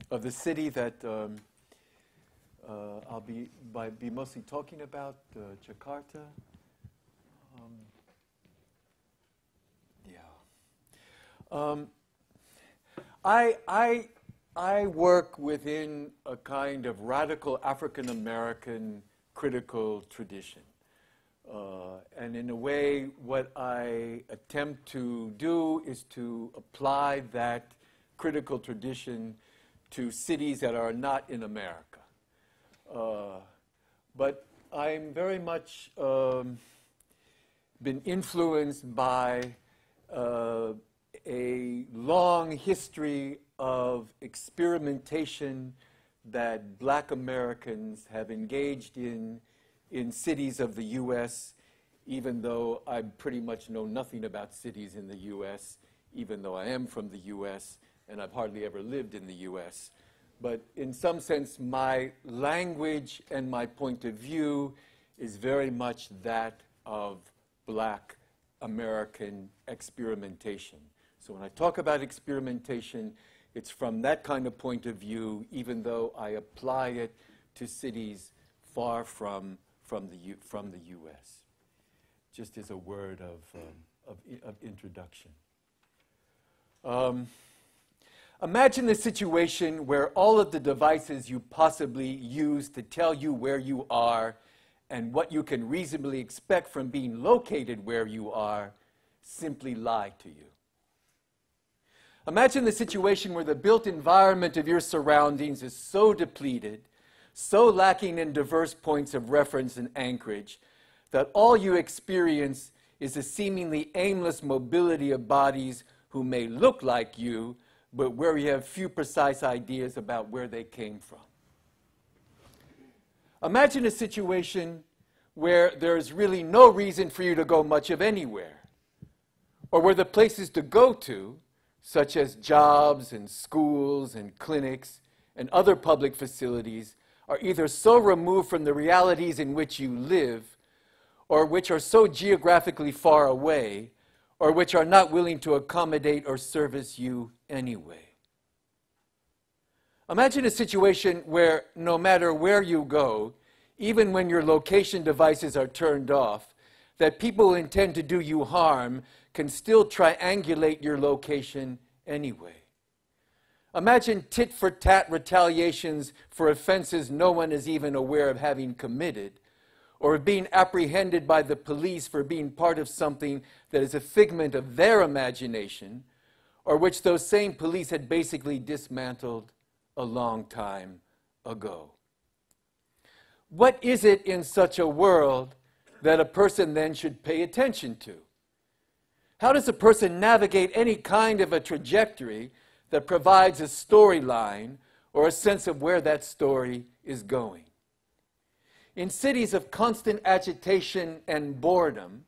of the city that I'll be mostly talking about, Jakarta. I work within a kind of radical African-American critical tradition. And in a way, what I attempt to do is to apply that critical tradition to cities that are not in America. But I'm very much been influenced by a long history of experimentation that Black Americans have engaged in cities of the U.S., even though I pretty much know nothing about cities in the U.S., even though I am from the U.S., and I've hardly ever lived in the U.S. But in some sense, my language and my point of view is very much that of Black American experimentation. So when I talk about experimentation, it's from that kind of point of view, even though I apply it to cities far from the U.S. Just as a word of introduction. Imagine the situation where all of the devices you possibly use to tell you where you are and what you can reasonably expect from being located where you are simply lie to you. Imagine the situation where the built environment of your surroundings is so depleted, so lacking in diverse points of reference and anchorage, that all you experience is a seemingly aimless mobility of bodies who may look like you, but where you have few precise ideas about where they came from. Imagine a situation where there's really no reason for you to go much of anywhere, or where the places to go to, such as jobs and schools and clinics and other public facilities, are either so removed from the realities in which you live, or which are so geographically far away, or which are not willing to accommodate or service you anyway. Imagine a situation where no matter where you go, even when your location devices are turned off, that people who intend to do you harm can still triangulate your location anyway. Imagine tit-for-tat retaliations for offenses no one is even aware of having committed, or of being apprehended by the police for being part of something that is a figment of their imagination, or which those same police had basically dismantled a long time ago. What is it in such a world that a person then should pay attention to? How does a person navigate any kind of a trajectory that provides a storyline or a sense of where that story is going? In cities of constant agitation and boredom,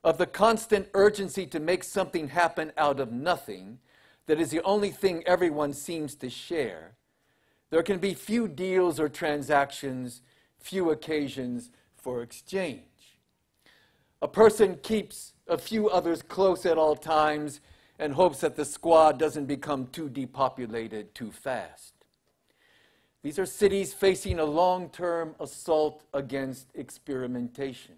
of the constant urgency to make something happen out of nothing, that is the only thing everyone seems to share, there can be few deals or transactions, few occasions for exchange. A person keeps a few others close at all times and hopes that the squad doesn't become too depopulated too fast. These are cities facing a long-term assault against experimentation.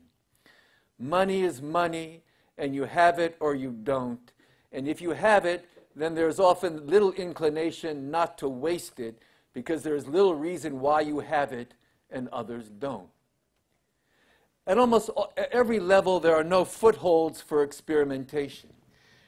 Money is money, and you have it or you don't. And if you have it, then there's often little inclination not to waste it, because there's little reason why you have it and others don't. At almost every level, there are no footholds for experimentation.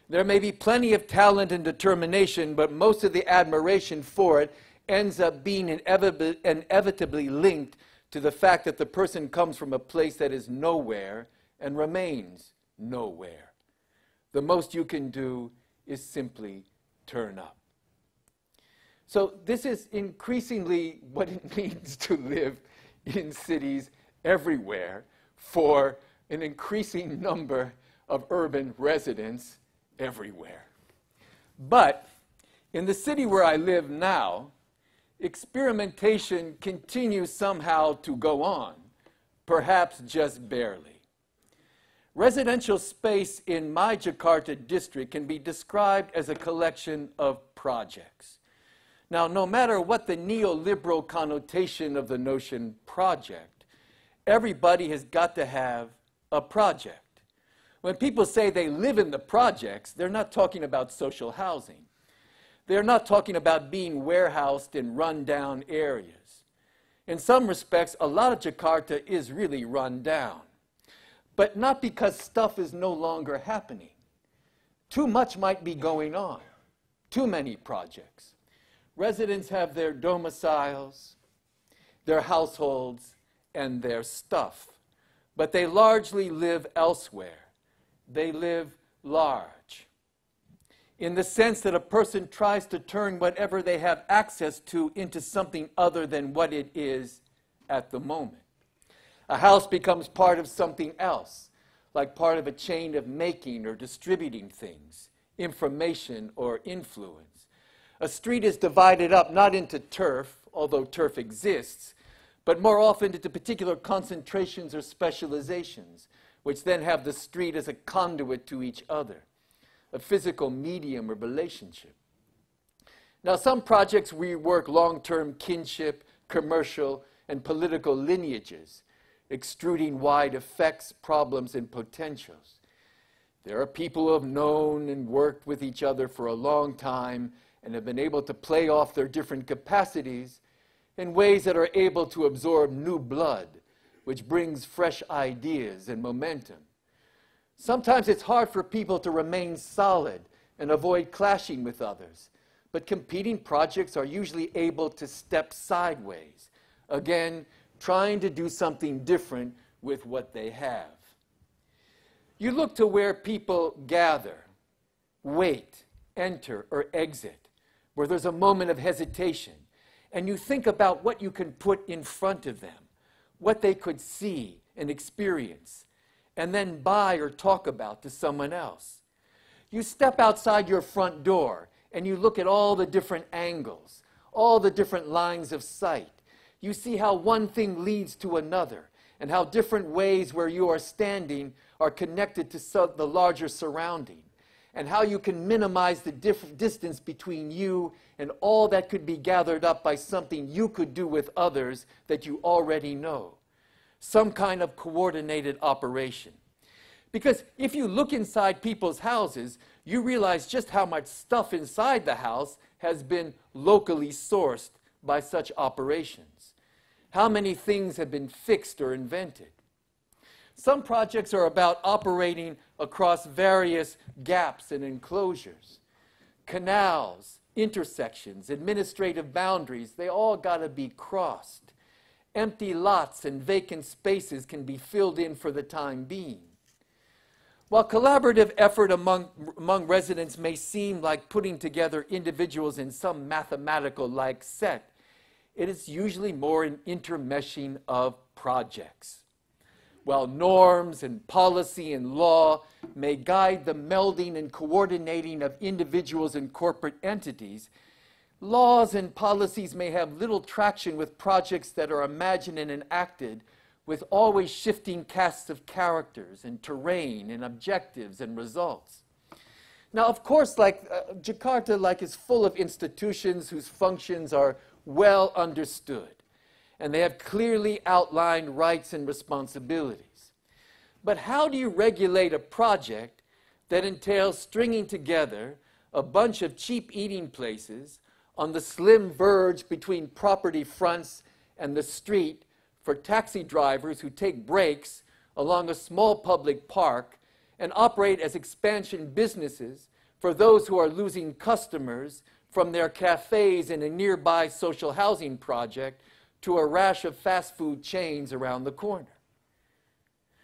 There may be plenty of talent and determination, but most of the admiration for it ends up being inevitably linked to the fact that the person comes from a place that is nowhere and remains nowhere. The most you can do is simply turn up. So this is increasingly what it means to live in cities everywhere for an increasing number of urban residents everywhere. But in the city where I live now, experimentation continues somehow to go on, perhaps just barely. Residential space in my Jakarta district can be described as a collection of projects. Now, no matter what the neoliberal connotation of the notion project, everybody has got to have a project. When people say they live in the projects, they're not talking about social housing. They're not talking about being warehoused in run-down areas. In some respects, a lot of Jakarta is really run down, but not because stuff is no longer happening. Too much might be going on, too many projects. Residents have their domiciles, their households, and their stuff, but they largely live elsewhere. They live large, in the sense that a person tries to turn whatever they have access to into something other than what it is at the moment. A house becomes part of something else, like part of a chain of making or distributing things, information or influence. A street is divided up not into turf, although turf exists, but more often into particular concentrations or specializations, which then have the street as a conduit to each other, a physical medium or relationship. Now, some projects rework long-term kinship, commercial, and political lineages, extruding wide effects, problems, and potentials. There are people who have known and worked with each other for a long time and have been able to play off their different capacities in ways that are able to absorb new blood, which brings fresh ideas and momentum. Sometimes it's hard for people to remain solid and avoid clashing with others, but competing projects are usually able to step sideways, again, trying to do something different with what they have. You look to where people gather, wait, enter, or exit, where there's a moment of hesitation, and you think about what you can put in front of them, what they could see and experience, and then buy or talk about to someone else. You step outside your front door, and you look at all the different angles, all the different lines of sight. You see how one thing leads to another, and how different ways where you are standing are connected to the larger surrounding, and how you can minimize the distance between you and all that could be gathered up by something you could do with others that you already know. Some kind of coordinated operation. Because if you look inside people's houses, you realize just how much stuff inside the house has been locally sourced by such operations. How many things have been fixed or invented? Some projects are about operating across various gaps and enclosures. Canals, intersections, administrative boundaries, they all got to be crossed. Empty lots and vacant spaces can be filled in for the time being. While collaborative effort among residents may seem like putting together individuals in some mathematical-like set, it is usually more an intermeshing of projects. While norms and policy and law may guide the melding and coordinating of individuals and corporate entities, laws and policies may have little traction with projects that are imagined and enacted with always shifting casts of characters and terrain and objectives and results. Now, of course, Jakarta is full of institutions whose functions are well understood, and they have clearly outlined rights and responsibilities. But how do you regulate a project that entails stringing together a bunch of cheap eating places on the slim verge between property fronts and the street for taxi drivers who take breaks along a small public park and operate as expansion businesses for those who are losing customers from their cafes in a nearby social housing project to a rash of fast food chains around the corner?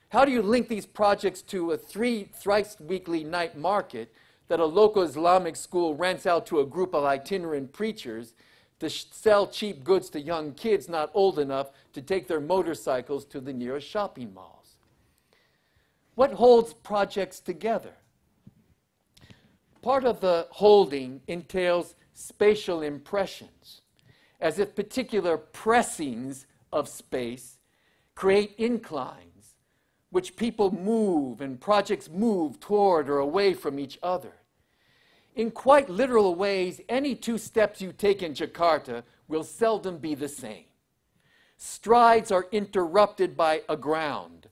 How do you link these projects to a thrice weekly night market that a local Islamic school rents out to a group of itinerant preachers to sell cheap goods to young kids not old enough to take their motorcycles to the nearest shopping malls? What holds projects together? Part of the holding entails spatial impressions, as if particular pressings of space create inclines, which people move and projects move toward or away from each other. In quite literal ways, any two steps you take in Jakarta will seldom be the same. Strides are interrupted by a ground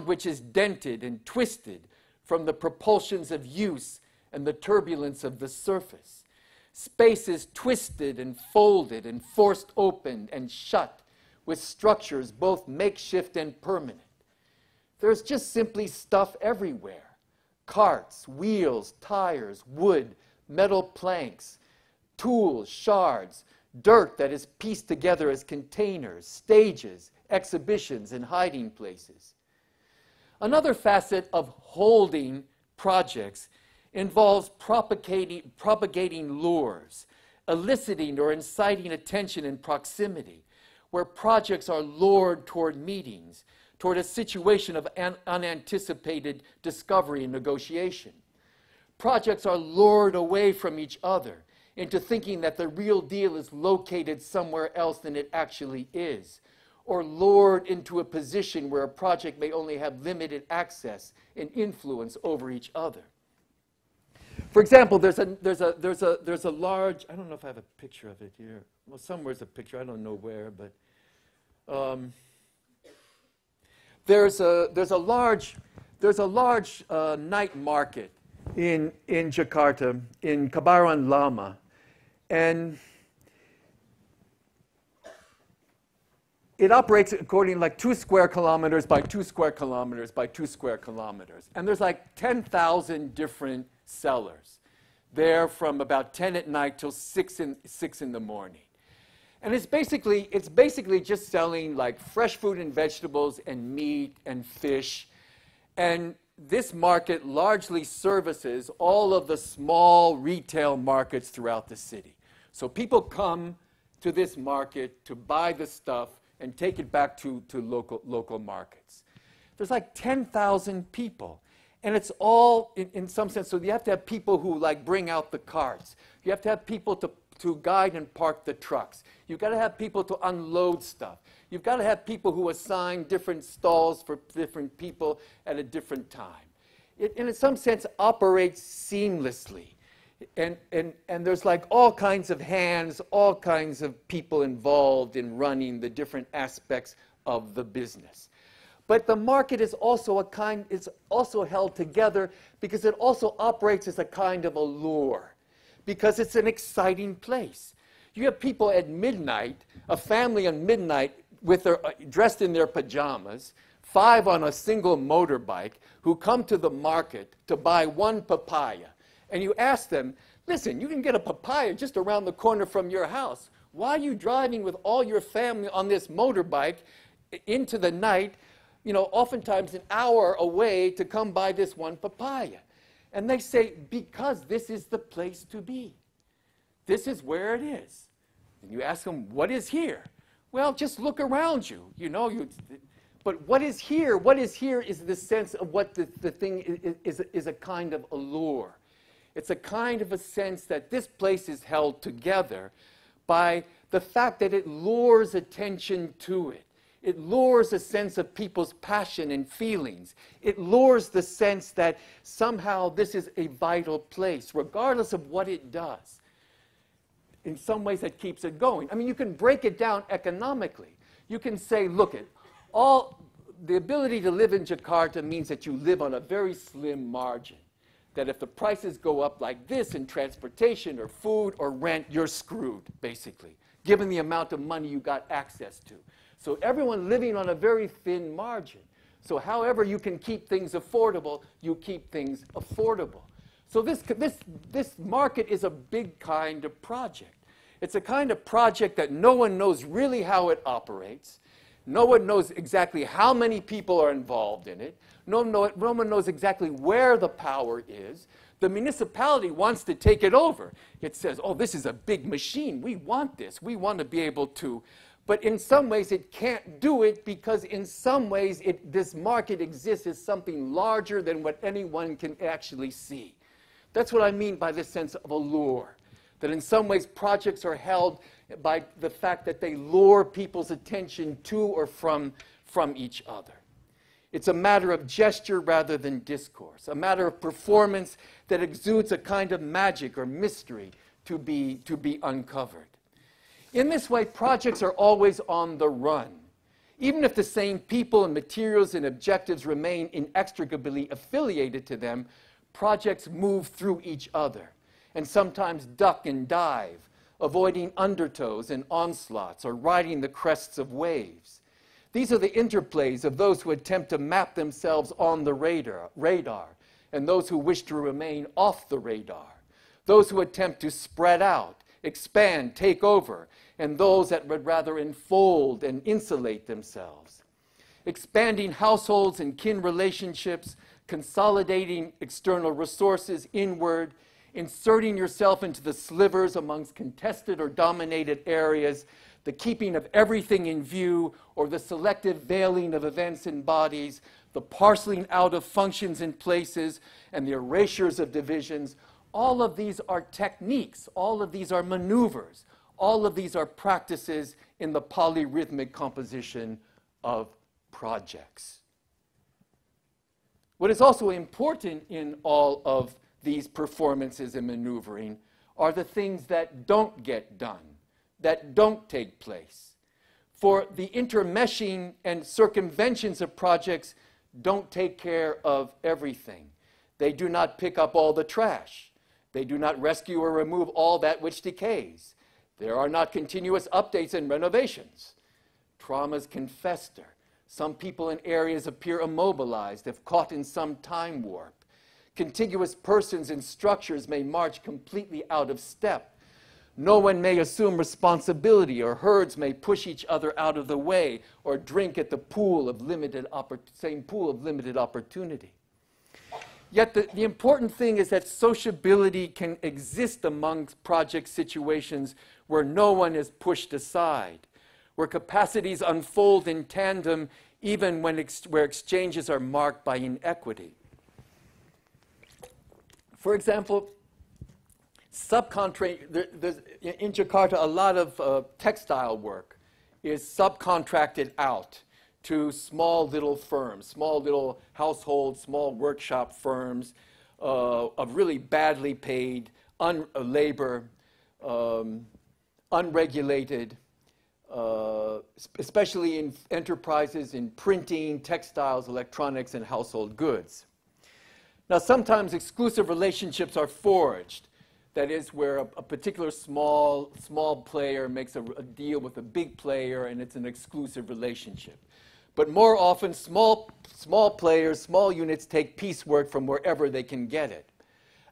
which is dented and twisted from the propulsions of use and the turbulence of the surface. Space is twisted and folded and forced open and shut with structures both makeshift and permanent. There's just simply stuff everywhere. Carts, wheels, tires, wood, metal planks, tools, shards, dirt that is pieced together as containers, stages, exhibitions, and hiding places. Another facet of holding projects involves propagating lures, eliciting or inciting attention in proximity, where projects are lured toward meetings, toward a situation of unanticipated discovery and negotiation. Projects are lured away from each other into thinking that the real deal is located somewhere else than it actually is, or lured into a position where a project may only have limited access and influence over each other. For example, there's a large, I don't know if I have a picture of it here. Well, somewhere's a picture, I don't know where, but there's a large night market in Jakarta, in Kebayoran Lama, and it operates according like 2 square kilometers by 2 square kilometers by 2 square kilometers, and there's like 10,000 different sellers there from about 10 at night till 6 in the morning. And it's basically just selling like fresh fruit and vegetables and meat and fish. And this market largely services all of the small retail markets throughout the city. So people come to this market to buy the stuff and take it back to local markets. There's like 10,000 people. And it's all, in some sense, so you have to have people who like bring out the carts. You have to have people to guide and park the trucks. You've got to have people to unload stuff. You've got to have people who assign different stalls for different people at a different time. It, in some sense, operates seamlessly. And there's like all kinds of hands, all kinds of people involved in running the different aspects of the business. But the market is also it's also held together because it also operates as a kind of a lure, because it's an exciting place. You have people at midnight, a family at midnight dressed in their pajamas, 5 on a single motorbike, who come to the market to buy 1 papaya. And you ask them, listen, you can get a papaya just around the corner from your house. Why are you driving with all your family on this motorbike into the night, you know, oftentimes an hour away to come buy this 1 papaya? And they say, because this is the place to be. This is where it is. And you ask them, what is here? Well, just look around you. You know, but what is here? What is here is the sense of what the thing is a kind of allure. It's a kind of a sense that this place is held together by the fact that it lures attention to it. It lures a sense of people's passion and feelings. It lures the sense that somehow this is a vital place, regardless of what it does. In some ways, that keeps it going. I mean, you can break it down economically. You can say, look, the ability to live in Jakarta means that you live on a very slim margin. That if the prices go up like this in transportation or food or rent, you're screwed, basically, given the amount of money you got access to. So everyone living on a very thin margin. So however you can keep things affordable, you keep things affordable. So this market is a big kind of project. It's a kind of project that no one knows really how it operates. No one knows exactly how many people are involved in it. No one knows exactly where the power is. The municipality wants to take it over. It says, oh, this is a big machine. We want this. We want to be able to. But in some ways, it can't do it because in some ways, this market exists as something larger than what anyone can actually see. That's what I mean by this sense of allure. That in some ways, projects are held by the fact that they lure people's attention to or from each other. It's a matter of gesture rather than discourse, a matter of performance that exudes a kind of magic or mystery to be uncovered. In this way, projects are always on the run. Even if the same people and materials and objectives remain inextricably affiliated to them, projects move through each other and sometimes duck and dive, avoiding undertows and onslaughts or riding the crests of waves. These are the interplays of those who attempt to map themselves on the radar and those who wish to remain off the radar, those who attempt to spread out, expand, take over, and those that would rather enfold and insulate themselves. Expanding households and kin relationships, consolidating external resources inward, inserting yourself into the slivers amongst contested or dominated areas, the keeping of everything in view, or the selective veiling of events and bodies, the parceling out of functions and places, and the erasures of divisions. All of these are techniques. All of these are maneuvers. All of these are practices in the polyrhythmic composition of projects. What is also important in all of these performances and maneuvering are the things that don't get done, that don't take place. For the intermeshing and circumventions of projects don't take care of everything. They do not pick up all the trash. They do not rescue or remove all that which decays. There are not continuous updates and renovations. Traumas can fester. Some people in areas appear immobilized if caught in some time warp. Contiguous persons and structures may march completely out of step. No one may assume responsibility, or herds may push each other out of the way or drink at the same pool of limited opportunity. Yet the important thing is that sociability can exist amongst project situations where no one is pushed aside, where capacities unfold in tandem even where exchanges are marked by inequity. For example, in Jakarta, a lot of textile work is subcontracted out to small little firms, small little households, small workshop firms of really badly paid labor, unregulated, especially in enterprises in printing, textiles, electronics, and household goods. Now, sometimes exclusive relationships are forged. That is where a particular small player makes a deal with a big player, and it's an exclusive relationship. But more often, small players, small units take piecework from wherever they can get it.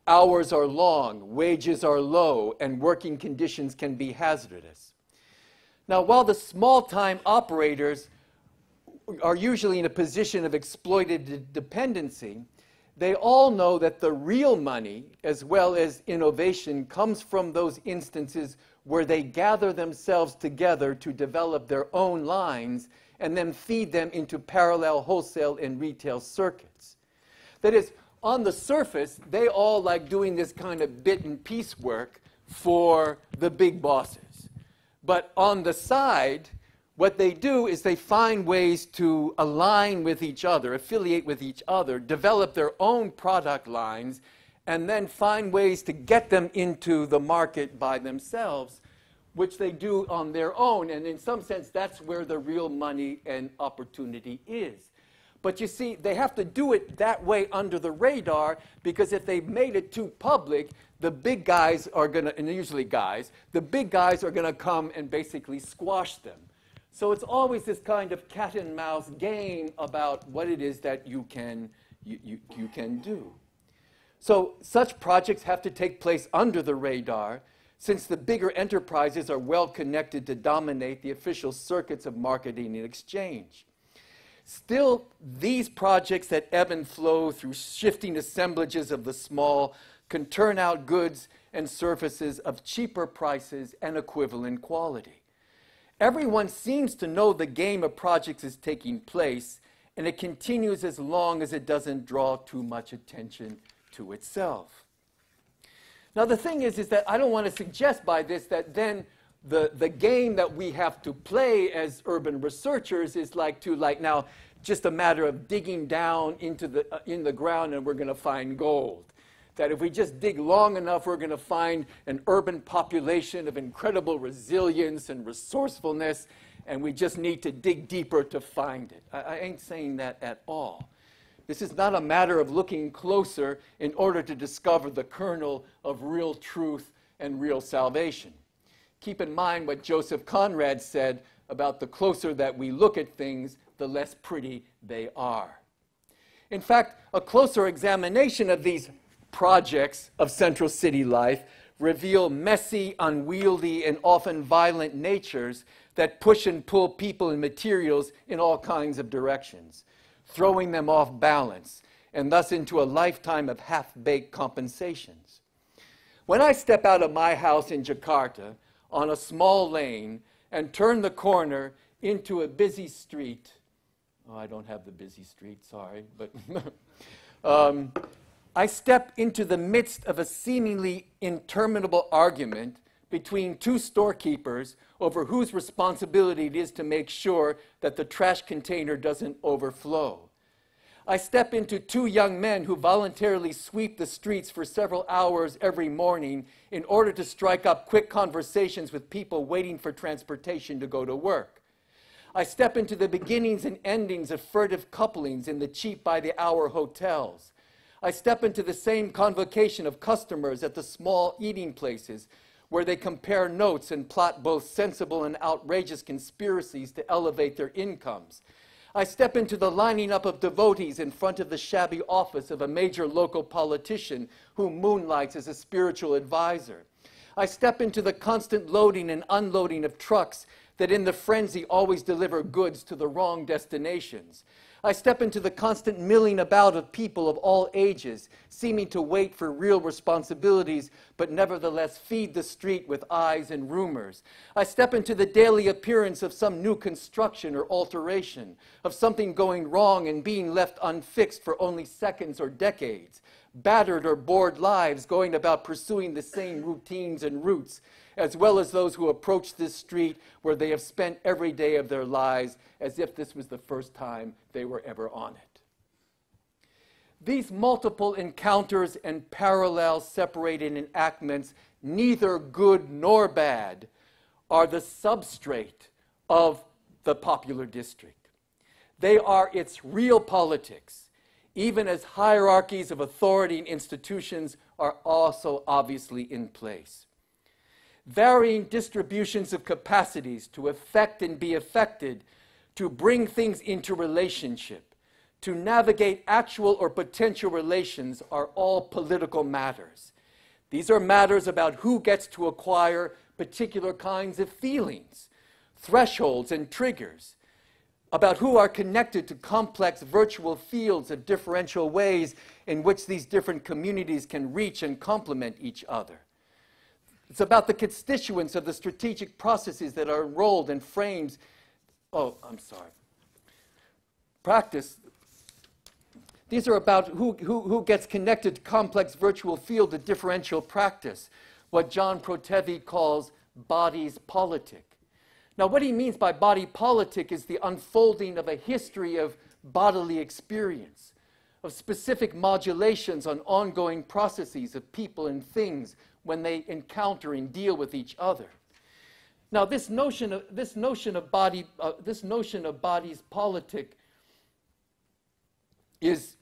Hours are long, wages are low, and working conditions can be hazardous. Now, while the small-time operators are usually in a position of exploited dependency, they all know that the real money, as well as innovation, comes from those instances where they gather themselves together to develop their own lines and then feed them into parallel wholesale and retail circuits. That is, on the surface, they all like doing this kind of bit and piece work for the big bosses. But on the side, what they do is they find ways to align with each other, affiliate with each other, develop their own product lines, and then find ways to get them into the market by themselves, which they do on their own. And in some sense, that's where the real money and opportunity is. But you see, they have to do it that way under the radar, because if they made it too public, the big guys are going to, and usually guys, the big guys are going to come and basically squash them. So it's always this kind of cat and mouse game about what it is that you can do. So such projects have to take place under the radar, since the bigger enterprises are well connected to dominate the official circuits of marketing and exchange. Still, these projects that ebb and flow through shifting assemblages of the small can turn out goods and services of cheaper prices and equivalent quality. Everyone seems to know the game of projects is taking place, and it continues as long as it doesn't draw too much attention to itself. Now, the thing is that I don't want to suggest by this that then the game that we have to play as urban researchers is now just a matter of digging down into in the ground and we're going to find gold. That if we just dig long enough, we're going to find an urban population of incredible resilience and resourcefulness, and we just need to dig deeper to find it. I ain't saying that at all. This is not a matter of looking closer in order to discover the kernel of real truth and real salvation. Keep in mind what Joseph Conrad said about the closer that we look at things, the less pretty they are. In fact, a closer examination of these projects of central city life reveal messy, unwieldy, and often violent natures that push and pull people and materials in all kinds of directions, throwing them off balance, and thus into a lifetime of half-baked compensations. When I step out of my house in Jakarta on a small lane and turn the corner into a busy street, oh, I don't have the busy street, sorry, but I step into the midst of a seemingly interminable argument between two storekeepers over whose responsibility it is to make sure that the trash container doesn't overflow. I step into two young men who voluntarily sweep the streets for several hours every morning in order to strike up quick conversations with people waiting for transportation to go to work. I step into the beginnings and endings of furtive couplings in the cheap-by-the-hour hotels. I step into the same convocation of customers at the small eating places where they compare notes and plot both sensible and outrageous conspiracies to elevate their incomes. I step into the lining up of devotees in front of the shabby office of a major local politician who moonlights as a spiritual advisor. I step into the constant loading and unloading of trucks that in the frenzy always deliver goods to the wrong destinations. I step into the constant milling about of people of all ages, seeming to wait for real responsibilities, but nevertheless feed the street with eyes and rumors. I step into the daily appearance of some new construction or alteration, of something going wrong and being left unfixed for only seconds or decades, battered or bored lives going about pursuing the same routines and routes, as well as those who approach this street where they have spent every day of their lives as if this was the first time they were ever on it. These multiple encounters and parallel separated enactments, neither good nor bad, are the substrate of the popular district. They are its real politics, even as hierarchies of authority and institutions are also obviously in place. Varying distributions of capacities to affect and be affected, to bring things into relationship, to navigate actual or potential relations are all political matters. These are matters about who gets to acquire particular kinds of feelings, thresholds and triggers, about who are connected to complex virtual fields of differential ways in which these different communities can reach and complement each other. It's about the constituents of the strategic processes that are enrolled in frames. Oh, I'm sorry. Practice. These are about who gets connected to complex virtual field of differential practice, what John Protevi calls bodies politic. Now, what he means by body politic is the unfolding of a history of bodily experience, of specific modulations on ongoing processes of people and things when they encounter and deal with each other. Now, this notion of bodies politic is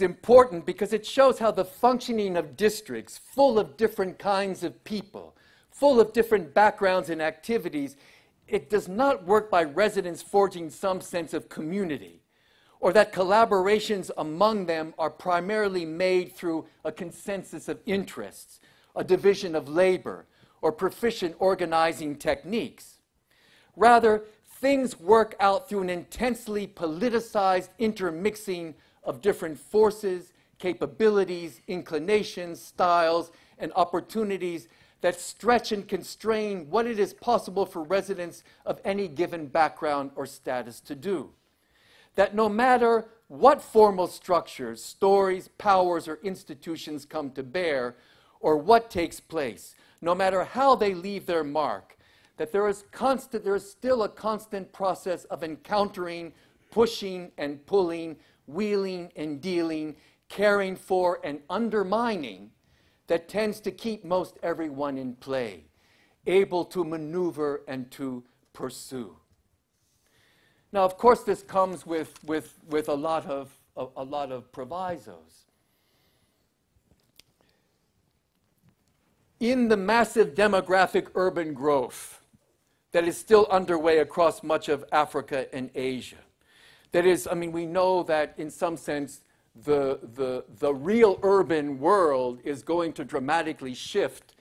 important because it shows how the functioning of districts full of different kinds of people, full of different backgrounds and activities, it does not work by residents forging some sense of community, or that collaborations among them are primarily made through a consensus of interests, a division of labor, or proficient organizing techniques. Rather, things work out through an intensely politicized intermixing of different forces, capabilities, inclinations, styles, and opportunities that stretch and constrain what it is possible for residents of any given background or status to do. That no matter what formal structures, stories, powers, or institutions come to bear, or what takes place, no matter how they leave their mark, that there is still a constant process of encountering, pushing and pulling, wheeling and dealing, caring for and undermining that tends to keep most everyone in play, able to maneuver and to pursue. Now, of course, this comes with a lot of provisos. In the massive demographic urban growth that is still underway across much of Africa and Asia, that is, I mean, we know that in some sense the real urban world is going to dramatically shift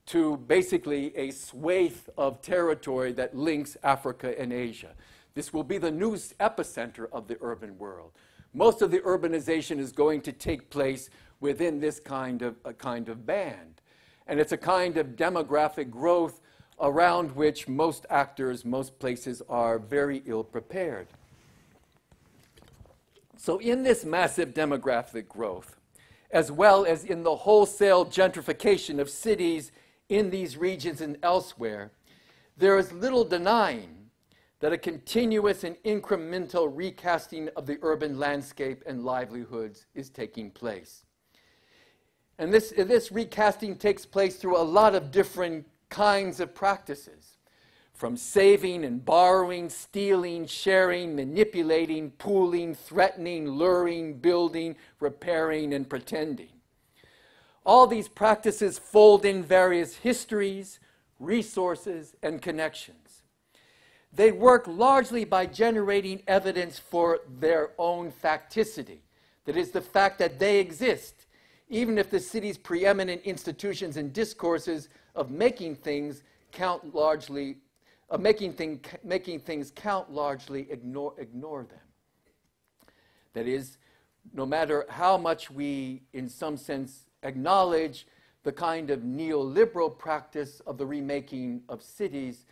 to basically a swathe of territory that links Africa and Asia. This will be the new epicenter of the urban world. Most of the urbanization is going to take place within this kind of band. And it's a kind of demographic growth around which most actors, most places are very ill prepared. So in this massive demographic growth, as well as in the wholesale gentrification of cities in these regions and elsewhere, there is little denying that a continuous and incremental recasting of the urban landscape and livelihoods is taking place. And this recasting takes place through a lot of different kinds of practices, from saving and borrowing, stealing, sharing, manipulating, pooling, threatening, luring, building, repairing, and pretending. All these practices fold in various histories, resources, and connections. They work largely by generating evidence for their own facticity, that is, the fact that they exist, even if the city's preeminent institutions and discourses of making things count largely, making things count largely ignore them. That is, no matter how much we, in some sense, acknowledge the kind of neoliberal practice of the remaking of cities,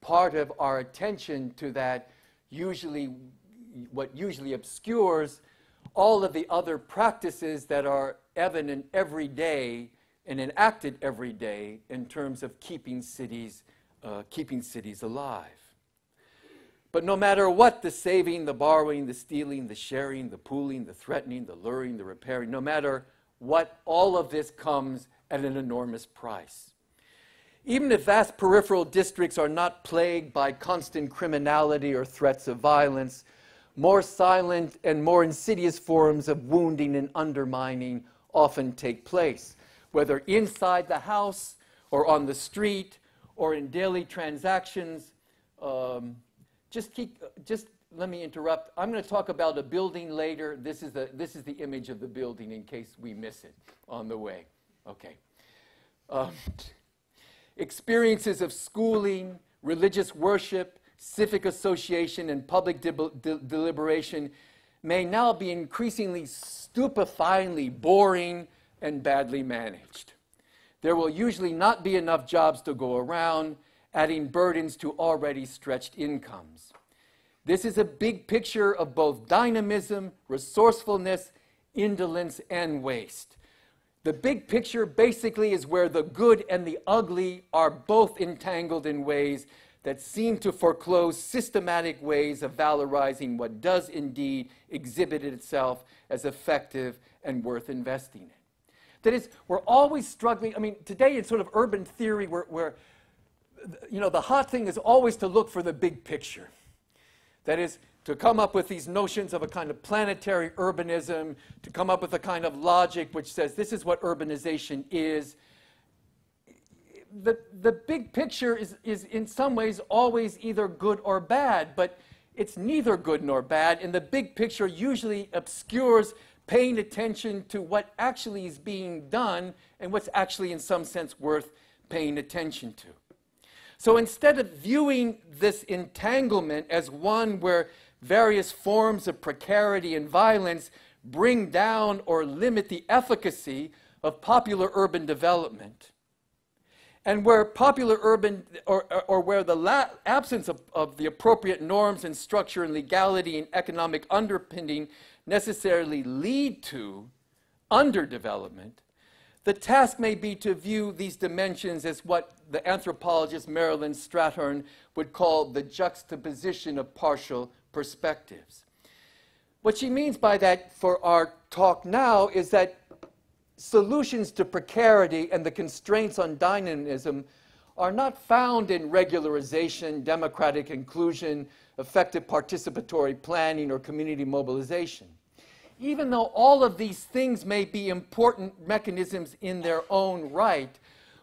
part of our attention to that what usually obscures all of the other practices that are evident every day and enacted every day in terms of keeping cities alive. But no matter what the saving, the borrowing, the stealing, the sharing, the pooling, the threatening, the luring, the repairing, no matter what, all of this comes at an enormous price. Even if vast peripheral districts are not plagued by constant criminality or threats of violence, more silent and more insidious forms of wounding and undermining often take place, whether inside the house or on the street or in daily transactions. Just let me interrupt. I'm going to talk about a building later. This is the image of the building in case we miss it on the way. Okay. Experiences of schooling, religious worship, civic association, and public deliberation may now be increasingly stupefyingly boring and badly managed. There will usually not be enough jobs to go around, adding burdens to already stretched incomes. This is a big picture of both dynamism, resourcefulness, indolence, and waste. The big picture basically is where the good and the ugly are both entangled in ways that seem to foreclose systematic ways of valorizing what does indeed exhibit itself as effective and worth investing in. That is, we're always struggling. I mean, today in sort of urban theory, where the hot thing is always to look for the big picture. That is, to come up with these notions of a kind of planetary urbanism, to come up with a kind of logic which says this is what urbanization is. The big picture is in some ways always either good or bad, but it's neither good nor bad, and the big picture usually obscures paying attention to what actually is being done and what's actually in some sense worth paying attention to. So instead of viewing this entanglement as one where various forms of precarity and violence bring down or limit the efficacy of popular urban development, and where popular urban, or where the absence of the appropriate norms and structure and legality and economic underpinning necessarily lead to underdevelopment, The task may be to view these dimensions as what the anthropologist Marilyn Strathern would call the juxtaposition of partial perspectives. What she means by that for our talk now is that solutions to precarity and the constraints on dynamism are not found in regularization, democratic inclusion, effective participatory planning, or community mobilization. Even though all of these things may be important mechanisms in their own right,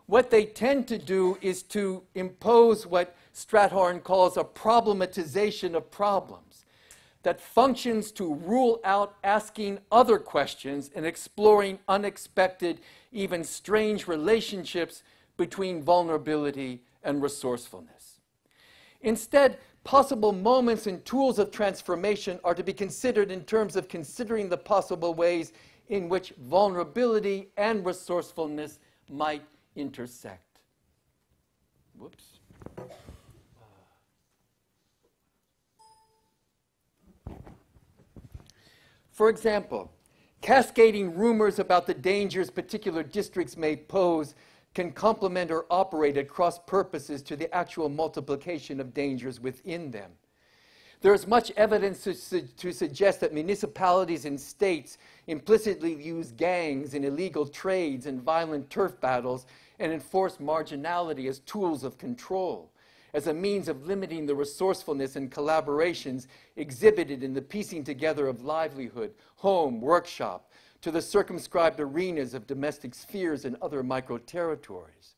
what they tend to do is to impose what Strathern calls a problematization of problems that functions to rule out asking other questions and exploring unexpected, even strange relationships between vulnerability and resourcefulness. Instead, possible moments and tools of transformation are to be considered in terms of considering the possible ways in which vulnerability and resourcefulness might intersect. Whoops. For example, cascading rumors about the dangers particular districts may pose can complement or operate at cross purposes to the actual multiplication of dangers within them. There is much evidence to suggest that municipalities and states implicitly use gangs in illegal trades and violent turf battles and enforce marginality as tools of control, as a means of limiting the resourcefulness and collaborations exhibited in the piecing together of livelihood, home, workshop, to the circumscribed arenas of domestic spheres and other micro-territories.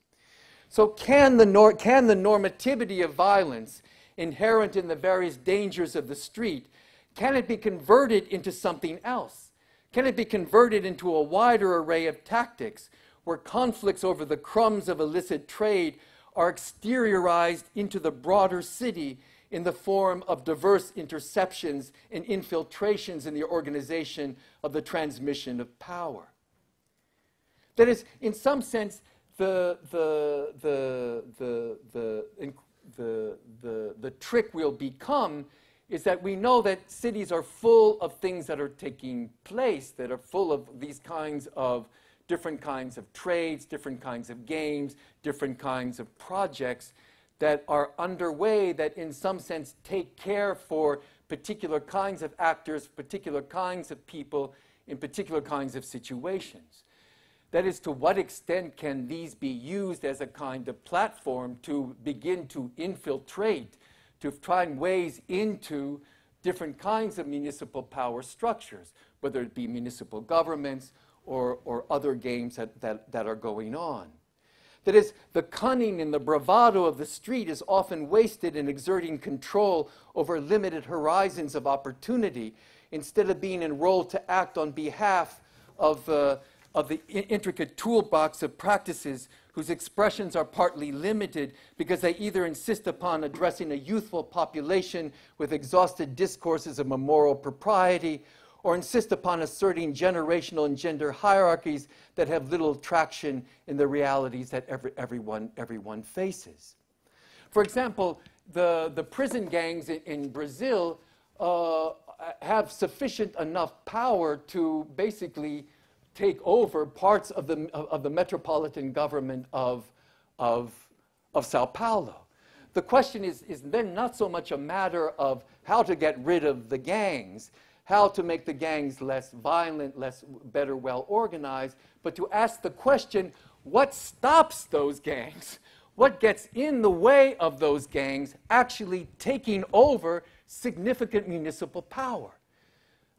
So can the normativity of violence inherent in the various dangers of the street, can it be converted into something else? Can it be converted into a wider array of tactics where conflicts over the crumbs of illicit trade are exteriorized into the broader city in the form of diverse interceptions and infiltrations in the organization of the transmission of power? That is, in some sense, the trick will become is that we know that cities are full of things that are taking place, that are full of these kinds of different kinds of trades, different kinds of games, different kinds of projects that are underway that in some sense take care for particular kinds of actors, particular kinds of people, in particular kinds of situations. That is, to what extent can these be used as a kind of platform to begin to infiltrate, to find ways into different kinds of municipal power structures, whether it be municipal governments or other games that are going on. That is, the cunning and the bravado of the street is often wasted in exerting control over limited horizons of opportunity instead of being enrolled to act on behalf of the intricate toolbox of practices whose expressions are partly limited because they either insist upon addressing a youthful population with exhausted discourses of moral propriety or insist upon asserting generational and gender hierarchies that have little traction in the realities that everyone faces. For example, the prison gangs in Brazil have sufficient enough power to basically take over parts of the metropolitan government of Sao Paulo. The question is then not so much a matter of how to get rid of the gangs, how to make the gangs less violent, better well organized, but to ask the question, what stops those gangs? What gets in the way of those gangs actually taking over significant municipal power?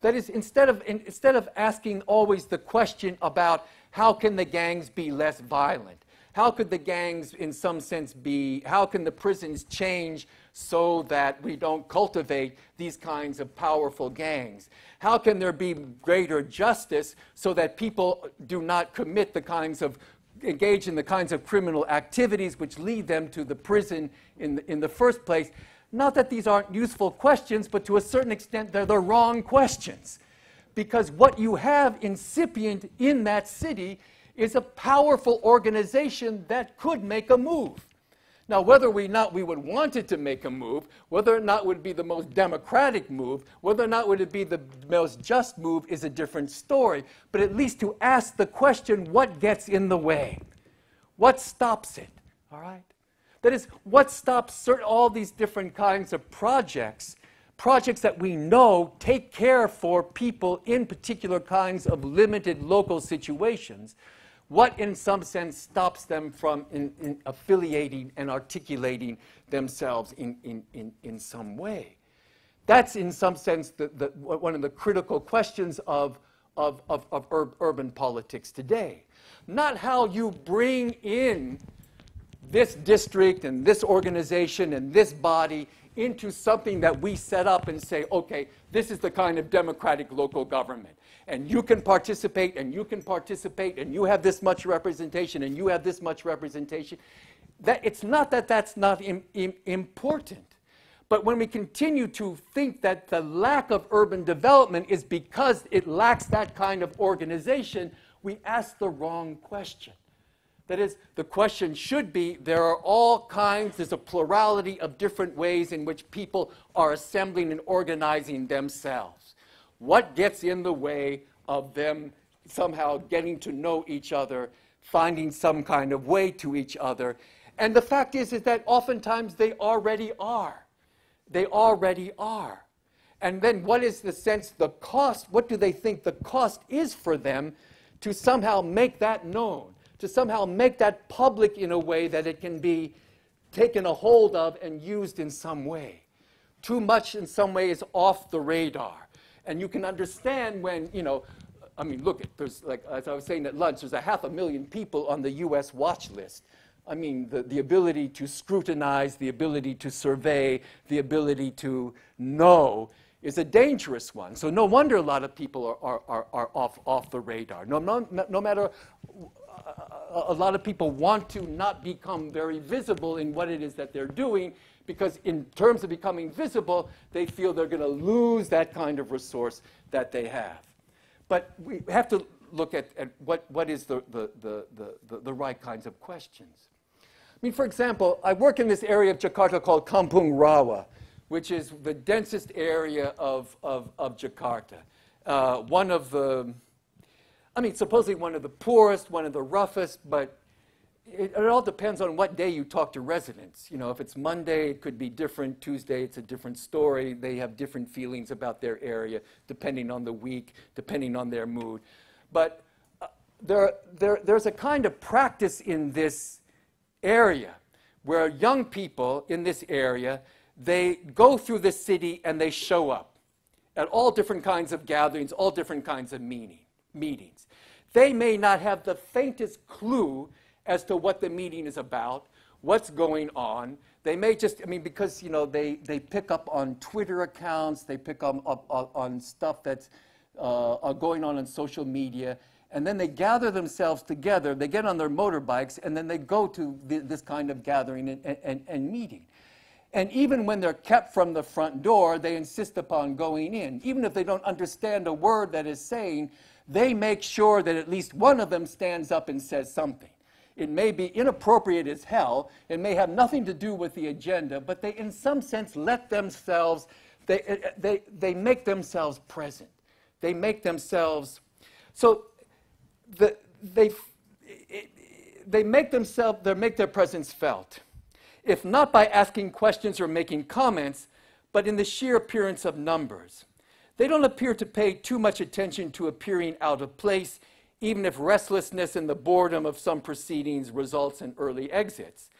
That is, instead of asking always the question about how can the gangs be less violent, how could the gangs in some sense how can the prisons change so that we don't cultivate these kinds of powerful gangs? How can there be greater justice so that people do not engage in the kinds of criminal activities which lead them to the prison in the first place? Not that these aren't useful questions, but to a certain extent they're the wrong questions. Because what you have incipient in that city is a powerful organization that could make a move. Now, whether or not we would want it to make a move, whether or not it would be the most democratic move, whether or not would it be the most just move is a different story. But at least to ask the question, what gets in the way? What stops it? All right? That is, what stops all these different kinds of projects that we know take care for people in particular kinds of limited local situations? What, in some sense, stops them from in affiliating and articulating themselves in some way? That's, in some sense, one of the critical questions of urban politics today. Not how you bring in this district and this organization and this body into something that we set up and say, okay, this is the kind of democratic local government. And you can participate, and you can participate, and you have this much representation, and you have this much representation. It's not that that's not important. But when we continue to think that the lack of urban development is because it lacks that kind of organization, we ask the wrong question. That is, the question should be, there are all kinds, there's a plurality of different ways in which people are assembling and organizing themselves. What gets in the way of them somehow getting to know each other, finding some kind of way to each other? And the fact is that oftentimes they already are. They already are. And then what is the sense, the cost, what do they think the cost is for them to somehow make that known, to somehow make that public in a way that it can be taken a hold of and used in some way? Too much in some way is off the radar. And you can understand when, I mean, look, there's, like, as I was saying at lunch, there's 500,000 people on the US watch list. I mean, the ability to scrutinize, the ability to survey, the ability to know is a dangerous one. So no wonder a lot of people are off the radar. No matter, a lot of people want to not become very visible in what it is that they're doing, because in terms of becoming visible, they feel they're going to lose that kind of resource that they have. But we have to look at what is the right kinds of questions. I mean, for example, I work in this area of Jakarta called Kampung Rawa, which is the densest area of Jakarta. One of the, I mean, supposedly one of the poorest, one of the roughest, but it all depends on what day you talk to residents. If it's Monday, it could be different. Tuesday, it's a different story. They have different feelings about their area, depending on the week, depending on their mood. But there's a kind of practice in this area where young people in this area, they go through the city and they show up at all different kinds of gatherings, all different kinds of meetings. They may not have the faintest clue as to what the meeting is about, what's going on. They may just, I mean, because, they pick up on Twitter accounts, they pick up on stuff that's going on social media, and then they gather themselves together, they get on their motorbikes, and then they go to this kind of gathering and meeting. And even when they're kept from the front door, they insist upon going in. Even if they don't understand a word that is saying, they make sure that at least one of them stands up and says something. It may be inappropriate as hell. It may have nothing to do with the agenda, but they, in some sense, let themselves, they make themselves present. They make themselves, so they make their presence felt. If not by asking questions or making comments, but in the sheer appearance of numbers. They don't appear to pay too much attention to appearing out of place, even if restlessness and the boredom of some proceedings results in early exits.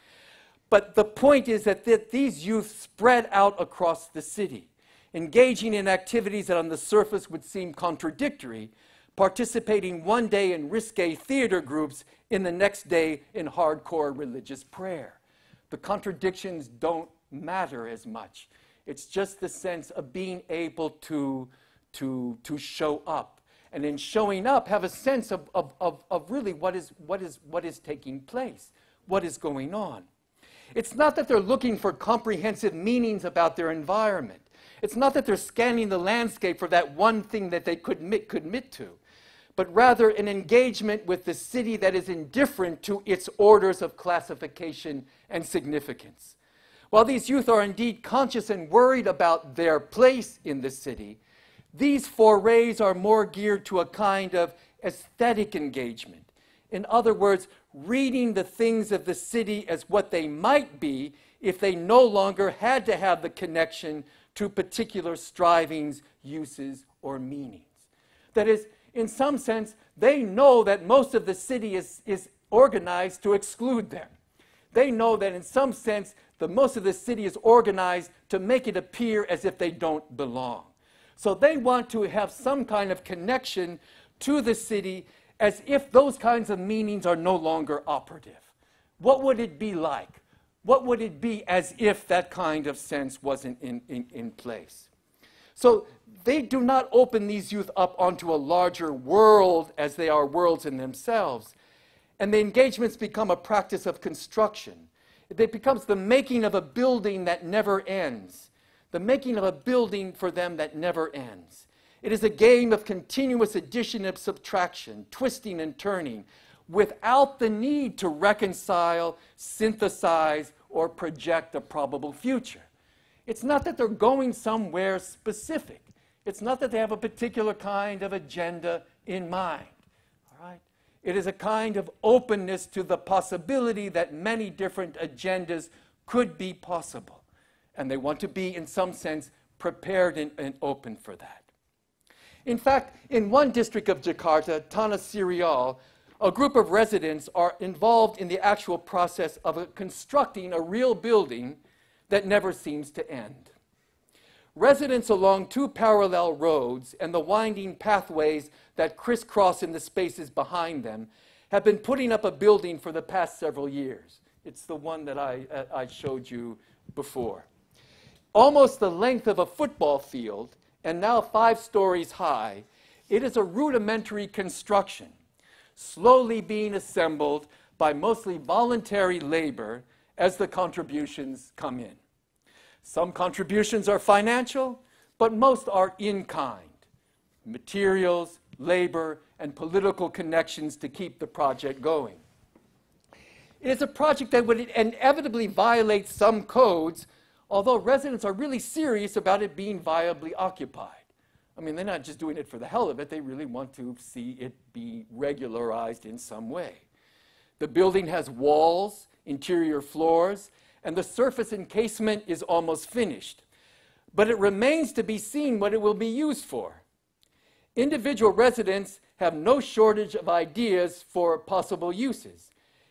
But the point is that these youth spread out across the city, engaging in activities that on the surface would seem contradictory, participating one day in risque theater groups, in the next day in hardcore religious prayer. The contradictions don't matter as much. It's just the sense of being able to show up. And in showing up, have a sense of really what is taking place, what is going on. It's not that they're looking for comprehensive meanings about their environment. It's not that they're scanning the landscape for that one thing that they could commit to. but rather an engagement with the city that is indifferent to its orders of classification and significance. While these youth are indeed conscious and worried about their place in the city, these forays are more geared to a kind of aesthetic engagement. In other words, reading the things of the city as what they might be if they no longer had to have the connection to particular strivings, uses, or meanings. That is, in some sense, they know that most of the city is organized to exclude them. They know that in some sense, most of the city is organized to make it appear as if they don't belong. So they want to have some kind of connection to the city as if those kinds of meanings are no longer operative. What would it be like? What would it be as if that kind of sense wasn't in place? So they do not open these youth up onto a larger world as they are worlds in themselves. And the engagements become a practice of construction. It becomes the making of a building that never ends. The making of a building for them that never ends. It is a game of continuous addition and subtraction, twisting and turning, without the need to reconcile, synthesize, or project a probable future. It's not that they're going somewhere specific. It's not that they have a particular kind of agenda in mind. All right? It is a kind of openness to the possibility that many different agendas could be possible. And they want to be, in some sense, prepared and open for that. In fact, in one district of Jakarta, Tanah Serial, a group of residents are involved in the actual process of constructing a real building that never seems to end. Residents along two parallel roads and the winding pathways that crisscross in the spaces behind them have been putting up a building for the past several years. It's the one that I showed you before. Almost the length of a football field, and now 5 stories high, it is a rudimentary construction, slowly being assembled by mostly voluntary labor as the contributions come in. Some contributions are financial, but most are in kind. Materials, labor, and political connections to keep the project going. It is a project that would inevitably violate some codes, although residents are really serious about it being viably occupied. I mean, they're not just doing it for the hell of it, they really want to see it be regularized in some way. The building has walls, interior floors, and the surface encasement is almost finished. But it remains to be seen what it will be used for. Individual residents have no shortage of ideas for possible uses,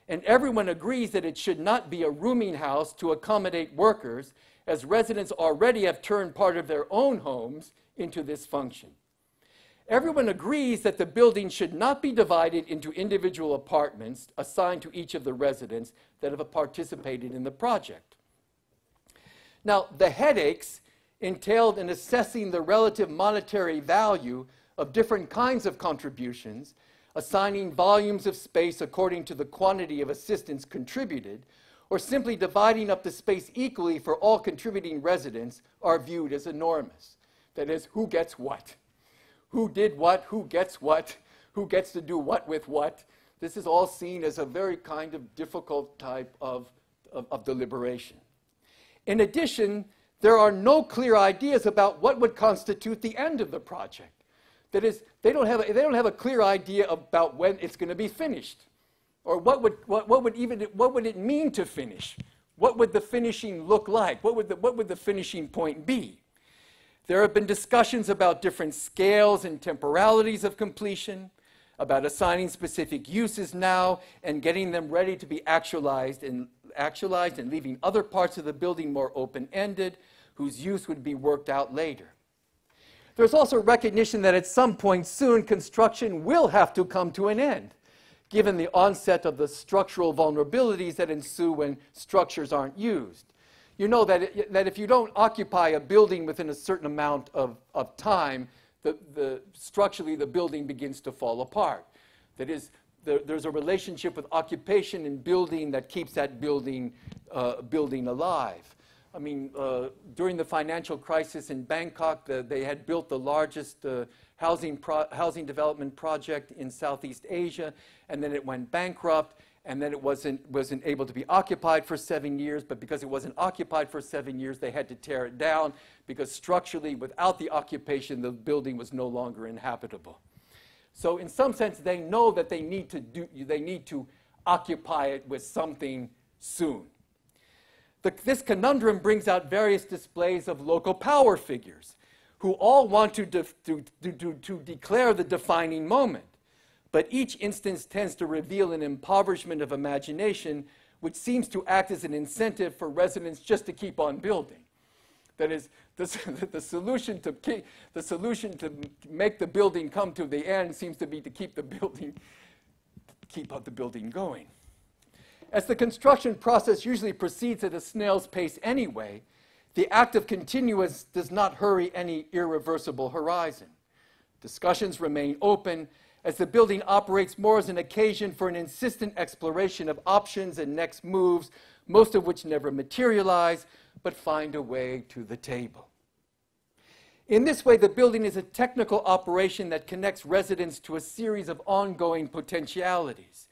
and everyone agrees that it should not be a rooming house to accommodate workers, as residents already have turned part of their own homes into this function. Everyone agrees that the building should not be divided into individual apartments assigned to each of the residents that have participated in the project. Now, the headaches entailed in assessing the relative monetary value of different kinds of contributions, assigning volumes of space according to the quantity of assistance contributed, or simply dividing up the space equally for all contributing residents are viewed as enormous. That is, who gets what? Who did what? Who gets what? Who gets to do what with what? This is all seen as a very kind of difficult type of deliberation. In addition, there are no clear ideas about what would constitute the end of the project. That is, they don't have a clear idea about when it's going to be finished, or what would it mean to finish? What would the finishing look like? What would the finishing point be? There have been discussions about different scales and temporalities of completion, about assigning specific uses now and getting them ready to be actualized and leaving other parts of the building more open-ended, whose use would be worked out later. There's also recognition that at some point soon construction will have to come to an end, given the onset of the structural vulnerabilities that ensue when structures aren't used. You know that if you don't occupy a building within a certain amount of time, structurally the building begins to fall apart. That is, there's a relationship with occupation and building that keeps that building alive. I mean, during the financial crisis in Bangkok, they had built the largest housing development project in Southeast Asia, and then it went bankrupt, and then it wasn't able to be occupied for 7 years, but because it wasn't occupied for 7 years, they had to tear it down, because structurally, without the occupation, the building was no longer inhabitable. So in some sense, they know that they need to occupy it with something soon. This conundrum brings out various displays of local power figures who all want to declare the defining moment. But each instance tends to reveal an impoverishment of imagination, which seems to act as an incentive for residents just to keep on building. That is, the solution to make the building come to the end seems to be to keep the building going. As the construction process usually proceeds at a snail's pace anyway, the act of continuance does not hurry any irreversible horizon. Discussions remain open as the building operates more as an occasion for an insistent exploration of options and next moves, most of which never materialize, but find a way to the table. In this way, the building is a technical operation that connects residents to a series of ongoing potentialities.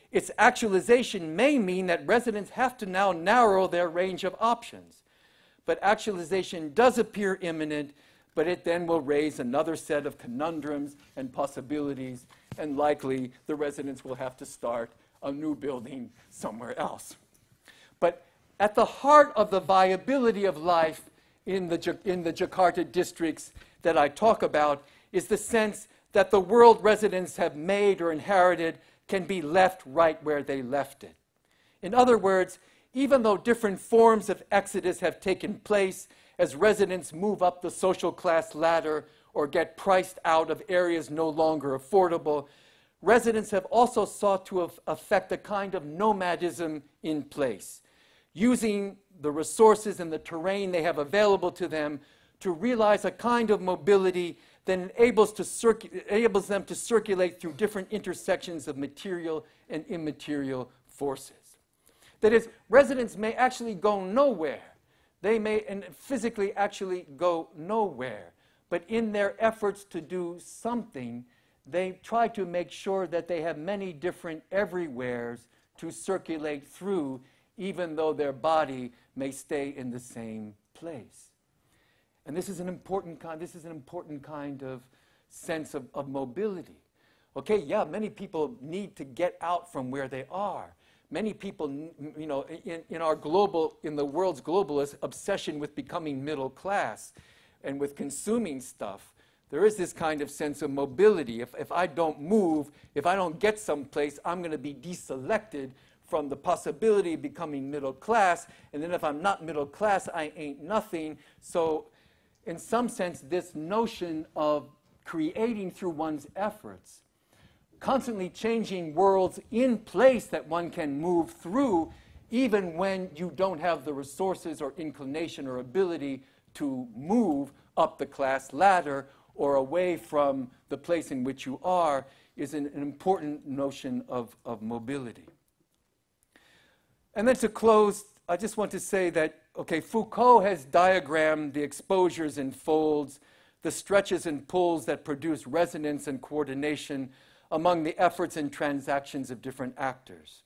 Its actualization may mean that residents have to now narrow their range of options. But actualization does appear imminent, but it then will raise another set of conundrums and possibilities, and likely the residents will have to start a new building somewhere else. But at the heart of the viability of life in the Jakarta districts that I talk about is the sense that the world residents have made or inherited can be left right where they left it. In other words, even though different forms of exodus have taken place as residents move up the social class ladder or get priced out of areas no longer affordable, residents have also sought to effect a kind of nomadism in place, using the resources and the terrain they have available to them to realize a kind of mobility that enables them to circulate through different intersections of material and immaterial forces. That is, residents may actually go nowhere. They may physically actually go nowhere. But in their efforts to do something, they try to make sure that they have many different everywheres to circulate through, even though their body may stay in the same place. And this is an important kind of sense of mobility. Okay, yeah, many people need to get out from where they are. Many people, you know, in the world's globalist obsession with becoming middle class and with consuming stuff, there is this kind of sense of mobility. If I don't move, if I don't get someplace, I'm going to be deselected from the possibility of becoming middle class. And then if I'm not middle class, I ain't nothing. So in some sense, this notion of creating through one's efforts, constantly changing worlds in place that one can move through, even when you don't have the resources or inclination or ability to move up the class ladder or away from the place in which you are, is an important notion of mobility. And then to close, I just want to say that, okay, Foucault has diagrammed the exposures and folds, the stretches and pulls that produce resonance and coordination among the efforts and transactions of different actors.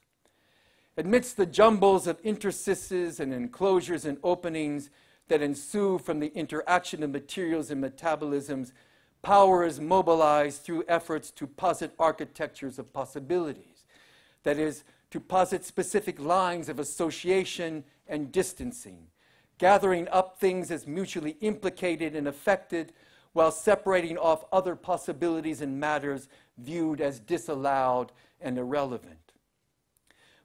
Amidst the jumbles of interstices and enclosures and openings that ensue from the interaction of materials and metabolisms, power is mobilized through efforts to posit architectures of possibilities. That is, to posit specific lines of association and distancing, gathering up things as mutually implicated and affected, while separating off other possibilities and matters viewed as disallowed and irrelevant.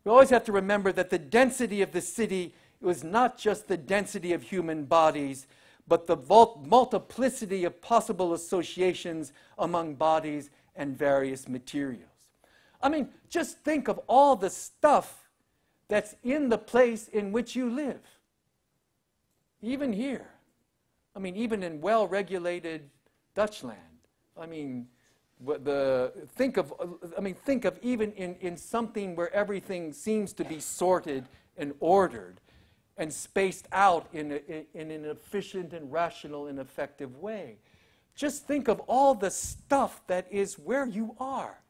We always have to remember that the density of the city was not just the density of human bodies, but the multiplicity of possible associations among bodies and various materials. I mean, just think of all the stuff that's in the place in which you live. Even here. I mean, even in well-regulated Dutchland. I mean, think of even in something where everything seems to be sorted and ordered, and spaced out in an efficient and rational and effective way. Just think of all the stuff that is where you are.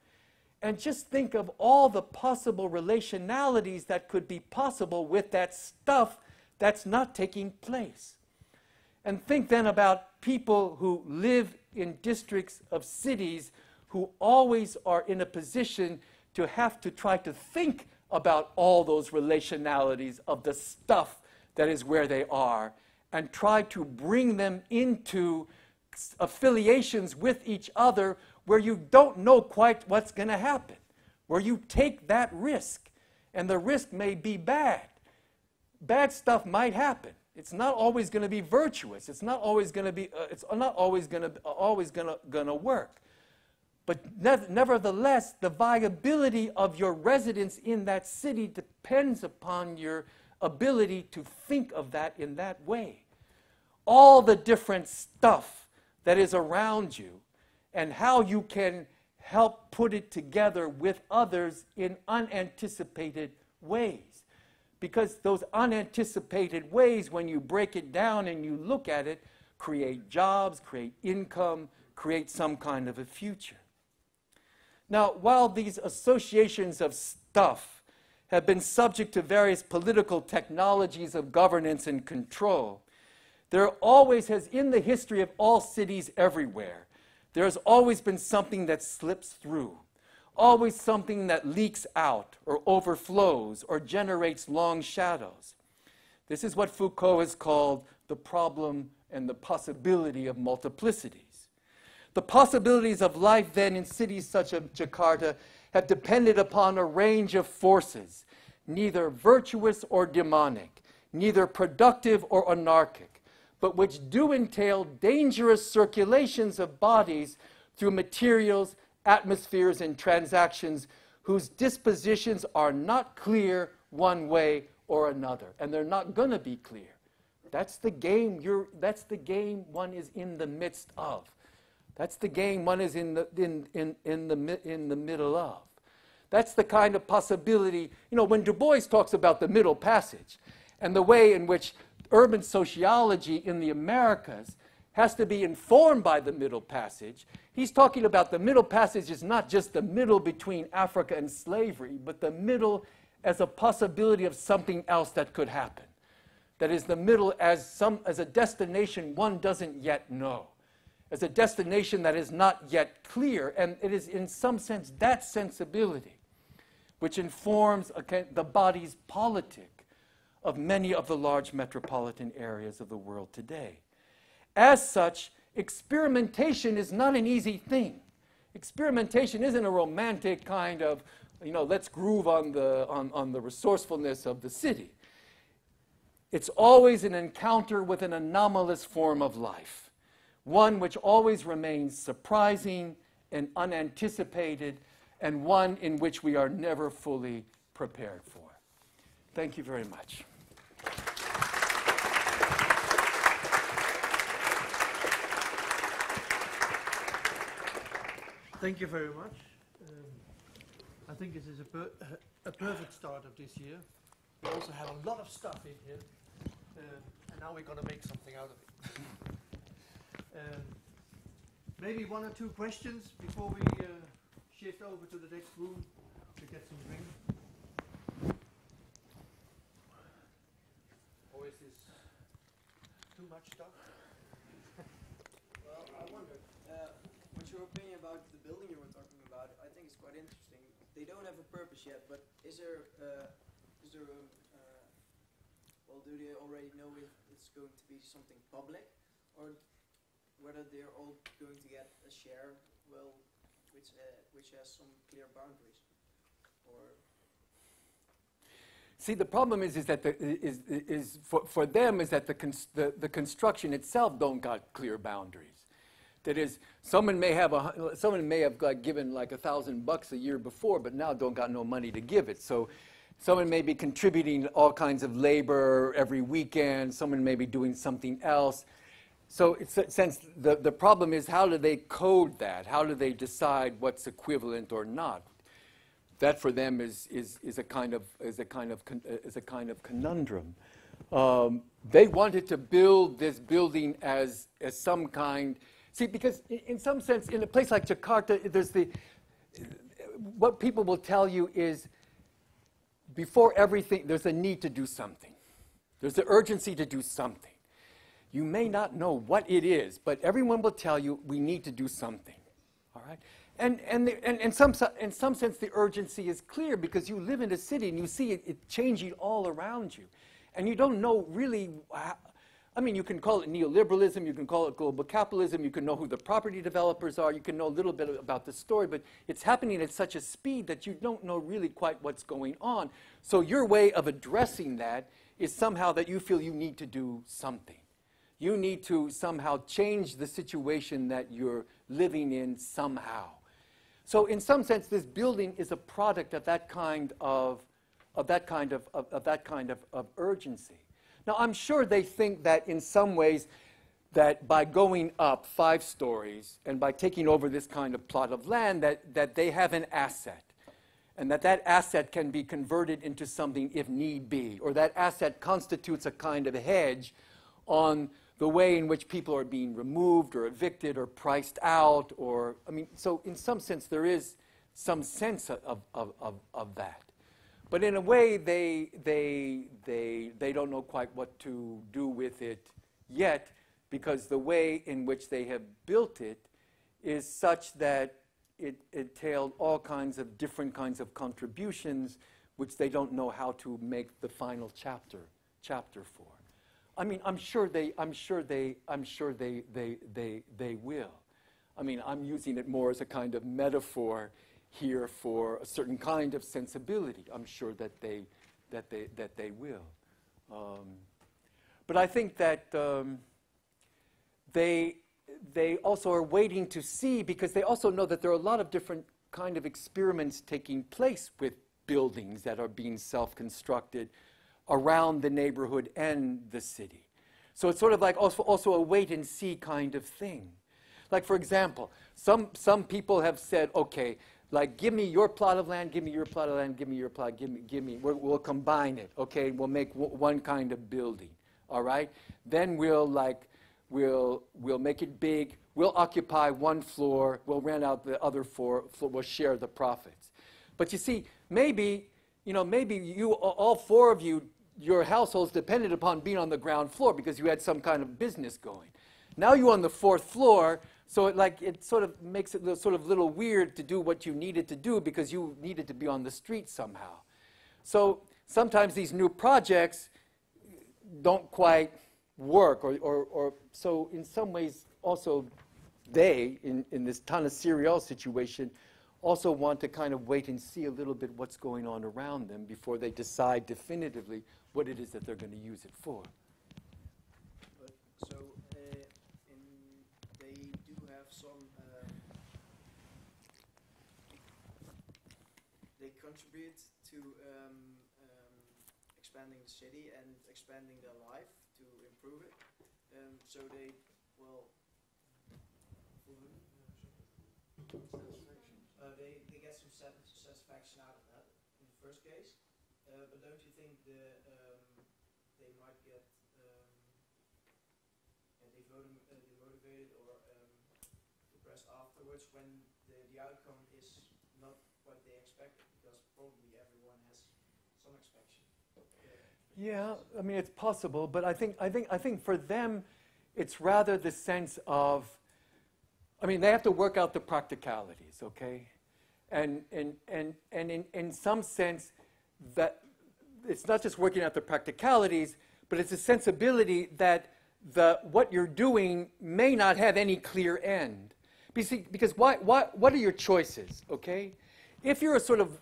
And just think of all the possible relationalities that could be possible with that stuff that's not taking place. And think then about people who live in districts of cities who always are in a position to have to try to think about all those relationalities of the stuff that is where they are and try to bring them into affiliations with each other where you don't know quite what's going to happen, where you take that risk, and the risk may be bad. Bad stuff might happen. It's not always going to be virtuous. It's not always going to be. It's not always going to work. But nevertheless, the viability of your residence in that city depends upon your ability to think of that in that way. All the different stuff that is around you and how you can help put it together with others in unanticipated ways. Because those unanticipated ways, when you break it down and you look at it, create jobs, create income, create some kind of a future. Now, while these associations of stuff have been subject to various political technologies of governance and control, there always has, in the history of all cities everywhere, there has always been something that slips through, always something that leaks out or overflows or generates long shadows. This is what Foucault has called the problem and the possibility of multiplicities. The possibilities of life then in cities such as Jakarta have depended upon a range of forces, neither virtuous or demonic, neither productive or anarchic, but which do entail dangerous circulations of bodies through materials, atmospheres, and transactions whose dispositions are not clear one way or another, and they're not going to be clear. That's the game. That's the game one is in the midst of. That's the game one is in the middle of. That's the kind of possibility. You know, when Du Bois talks about the Middle Passage and the way in which urban sociology in the Americas has to be informed by the Middle Passage, he's talking about the Middle Passage is not just the middle between Africa and slavery, but the middle as a possibility of something else that could happen. That is, the middle as a destination one doesn't yet know, as a destination that is not yet clear. And it is in some sense that sensibility which informs the body's politic of many of the large metropolitan areas of the world today. As such, experimentation is not an easy thing. Experimentation isn't a romantic kind of, you know, let's groove on the resourcefulness of the city. It's always an encounter with an anomalous form of life, one which always remains surprising and unanticipated, and one in which we are never fully prepared for. Thank you very much. Thank you very much. I think this is a perfect start of this year. We also have a lot of stuff in here, and now we're going to make something out of it. Maybe one or two questions before we shift over to the next room to get some drinks. Or is this too much stuff? Well, I wonder, what's your opinion about the building you were talking about? I think it's quite interesting. They don't have a purpose yet, but is there well, do they already know if it's going to be something public, or whether they're all going to get a share, well, which has some clear boundaries, or? See, the problem is that for them is that the construction itself don't got clear boundaries. That is, someone may have given like $1,000 a year before, but now don't got no money to give it. So, someone may be contributing all kinds of labor every weekend. Someone may be doing something else. So, since the problem is, how do they code that? How do they decide what's equivalent or not? That for them is a kind of conundrum. They wanted to build this building as some kind. See, because in some sense, in a place like Jakarta, there's what people will tell you is, before everything, there's a need to do something. There's the urgency to do something. You may not know what it is, but everyone will tell you, we need to do something. All right? And in some sense, the urgency is clear because you live in a city and you see it changing all around you. And you don't know really, I mean, you can call it neoliberalism, you can call it global capitalism, you can know who the property developers are, you can know a little bit about the story, but it's happening at such a speed that you don't know really quite what's going on. So your way of addressing that is somehow that you feel you need to do something. You need to somehow change the situation that you're living in somehow. So in some sense, this building is a product of that kind of urgency. Now, I'm sure they think that in some ways that by going up 5 stories and by taking over this kind of plot of land that they have an asset, and that asset can be converted into something if need be, or that asset constitutes a kind of hedge on the way in which people are being removed or evicted or priced out, or, I mean, so in some sense there is some sense of that. But in a way, they don't know quite what to do with it yet, because the way in which they have built it is such that it entailed all kinds of different kinds of contributions, which they don't know how to make the final chapter for. I mean, I'm sure they will. I mean, I'm using it more as a kind of metaphor here for a certain kind of sensibility. I'm sure that they will. But I think that they also are waiting to see, because they also know that there are a lot of different kind of experiments taking place with buildings that are being self-constructed around the neighborhood and the city. So it's sort of like also a wait-and-see kind of thing. Like, for example, some people have said, okay, like, give me your plot of land, give me your plot of land, give me your plot, give me, we'll combine it, okay? We'll make one kind of building, all right? Then we'll make it big, we'll occupy one floor, we'll rent out the other floor, we'll share the profits. But you see, maybe you, all 4 of you, your households depended upon being on the ground floor because you had some kind of business going. Now you're on the 4th floor, so it sort of makes it a little weird to do what you needed to do because you needed to be on the street somehow. So sometimes these new projects don't quite work, or so in some ways also they, in this Tanah Serial situation, also want to kind of wait and see a little bit what's going on around them before they decide definitively what it is that they're going to use it for. So they do have some, they contribute to expanding the city and expanding their life to improve it. So they, well, they get some satisfaction out of that in the first case. But don't you think they might get demotivated or depressed afterwards when the outcome is not what they expected? Because probably everyone has some expectation. Yeah, I mean, it's possible, but I think for them, it's rather the sense of, I mean, they have to work out the practicalities, okay? And in some sense, that it's not just working out the practicalities, but it's a sensibility that what you're doing may not have any clear end. Because what are your choices, okay? If you're a sort of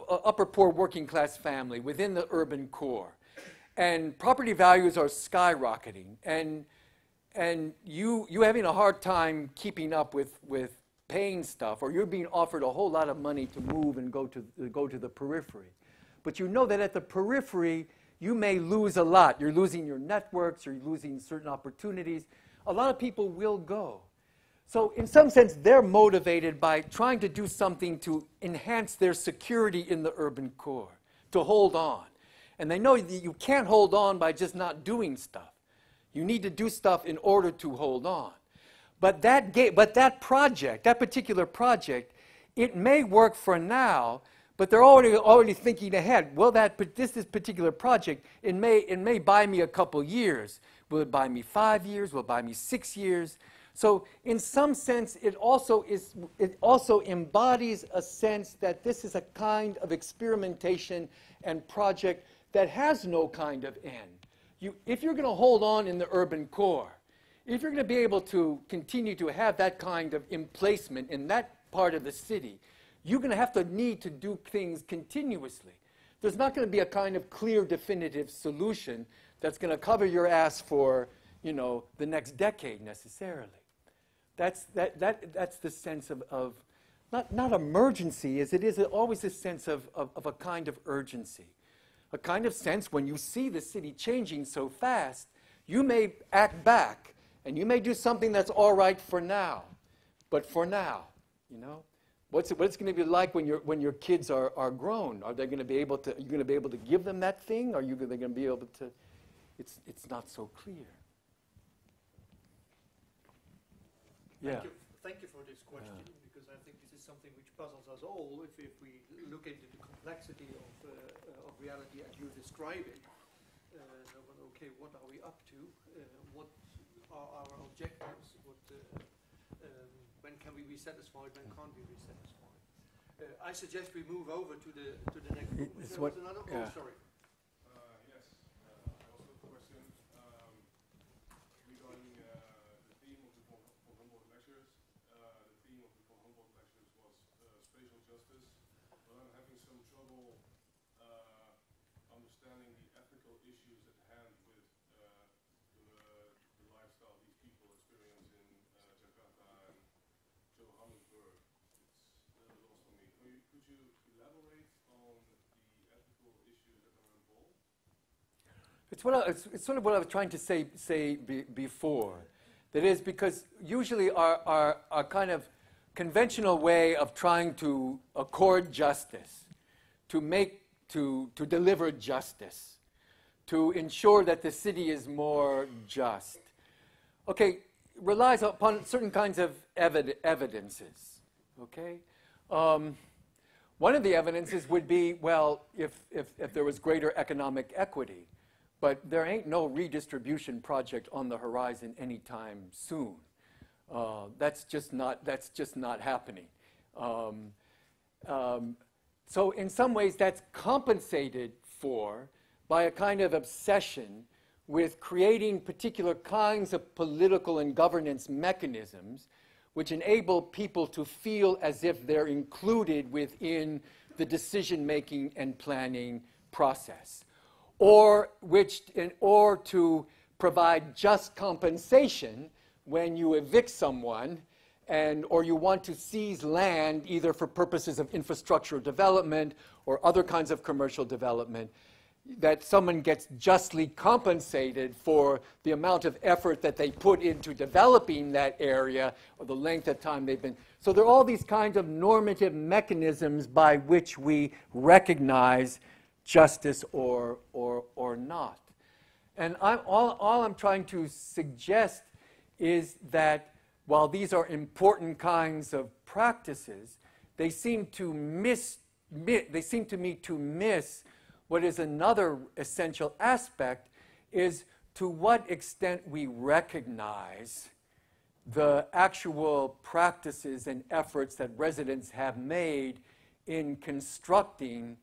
upper poor working class family within the urban core, and property values are skyrocketing, and you having a hard time keeping up with paying stuff, or you're being offered a whole lot of money to move and go to the periphery, but you know that at the periphery you may lose a lot. You're losing your networks, you're losing certain opportunities. A lot of people will go. So in some sense, they're motivated by trying to do something to enhance their security in the urban core, to hold on. And they know that you can't hold on by just not doing stuff. You need to do stuff in order to hold on. But that project, that particular project, it may work for now, but they're already thinking ahead. Well, this particular project, it may buy me a couple years. Will it buy me 5 years? Will it buy me 6 years? So in some sense, it also embodies a sense that this is a kind of experimentation and project that has no kind of end. If you're going to hold on in the urban core, if you're going to be able to continue to have that kind of emplacement in that part of the city, you're going to have to need to do things continuously. There's not going to be a kind of clear, definitive solution that's going to cover your ass for, the next decade necessarily. That's the sense of not emergency, as it is always a sense of a kind of urgency. A kind of sense when you see the city changing so fast, you may act back, and you may do something that's all right for now. But for now, what's it going to be like when your kids are grown? Are they going to be able to? Are you going to be able to give them that thing? Are they going to be able to? It's not so clear. Yeah. Thank you for this question, because I think this is something which puzzles us all. If we look into the complexity of reality as you describe it, okay, what are we up to? What are our objectives? When can we be satisfied? When can't we be satisfied? I suggest we move over to the next room. There was another. Oh, sorry. Yes. I also have a question regarding the theme of the Von Humboldt lectures. The theme of the Von Humboldt lectures was spatial justice, but I'm having some trouble understanding the ethical issues at hand with the lifestyle these people experience in Jakarta and Johannesburg. It's a little lost on me. Could you elaborate on the ethical issues that are involved? It's sort of what I was trying to say before. That is, because usually our kind of conventional way of trying to accord justice, to deliver justice, to ensure that the city is more just, okay, relies upon certain kinds of evidences. Okay, one of the evidences would be, well, if there was greater economic equity. But there ain't no redistribution project on the horizon anytime soon. That's just not happening. So in some ways, that's compensated for by a kind of obsession with creating particular kinds of political and governance mechanisms which enable people to feel as if they're included within the decision-making and planning process. Or to provide just compensation when you evict someone or you want to seize land either for purposes of infrastructure development or other kinds of commercial development, that someone gets justly compensated for the amount of effort that they put into developing that area or the length of time they've been. So there are all these kinds of normative mechanisms by which we recognize justice or not. And all I'm trying to suggest is that while these are important kinds of practices, they seem to me to miss what is another essential aspect, is to what extent we recognize the actual practices and efforts that residents have made in constructing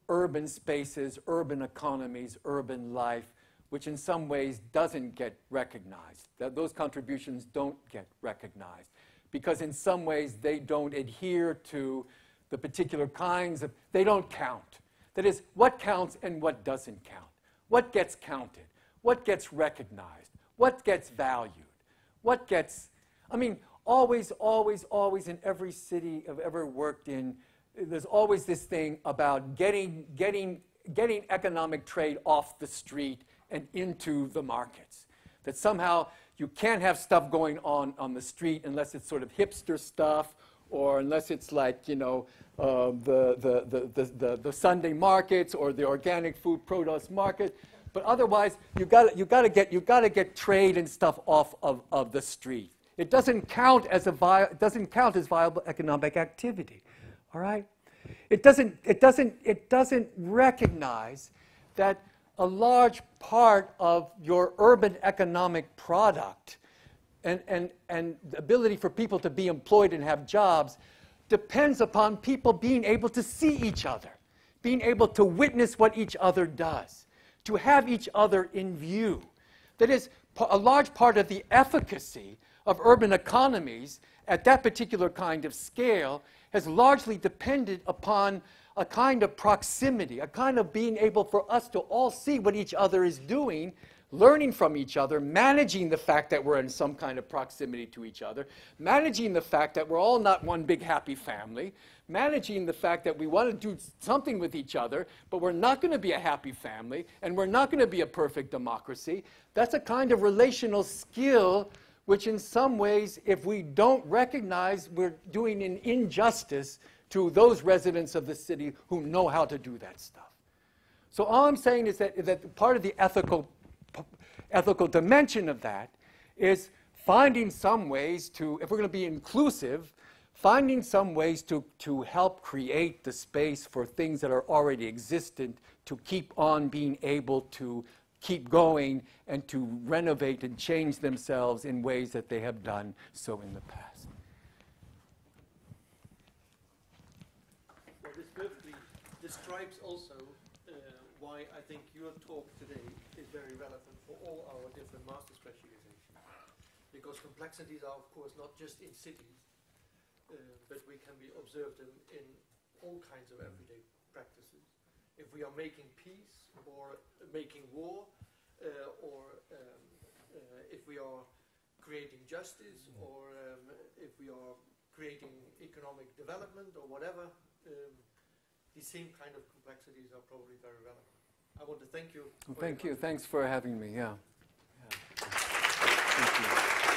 urban spaces, urban economies, urban life, which in some ways doesn't get recognized. Those contributions don't get recognized because in some ways they don't adhere to the particular kinds of, they don't count. That is, what counts and what doesn't count. What gets counted? What gets recognized? What gets valued? What gets, I mean, always in every city I've ever worked in, there's always this thing about getting economic trade off the street and into the markets. That somehow you can't have stuff going on the street unless it's sort of hipster stuff or unless it's like, you know, the Sunday markets or the organic food produce market. But otherwise, you gotta get trade and stuff off of the street. It doesn't count as viable economic activity. All right? It doesn't recognize that a large part of your urban economic product and the ability for people to be employed and have jobs depends upon people being able to see each other, being able to witness what each other does, to have each other in view. That is, a large part of the efficacy of urban economies at that particular kind of scale has largely depended upon a kind of proximity, a kind of being able for us to all see what each other is doing, learning from each other, managing the fact that we're in some kind of proximity to each other, managing the fact that we're all not one big happy family, managing the fact that we want to do something with each other, but we're not going to be a happy family, and we're not going to be a perfect democracy. That's a kind of relational skill which in some ways, if we don't recognize, we're doing an injustice to those residents of the city who know how to do that stuff. So all I'm saying is that part of the ethical dimension of that is finding some ways to, if we're going to be inclusive, finding some ways to help create the space for things that are already existent to keep on being able to keep going and to renovate and change themselves in ways that they have done so in the past. Well, this perfectly describes also why I think your talk today is very relevant for all our different master specializations. Because complexities are, of course, not just in cities, but we can be observed in all kinds of everyday practices. If we are making peace or making war, or if we are creating justice, or if we are creating economic development or whatever, the same kind of complexities are probably very relevant. I want to thank you. Thank you. Thanks for having me. Yeah. Thank you.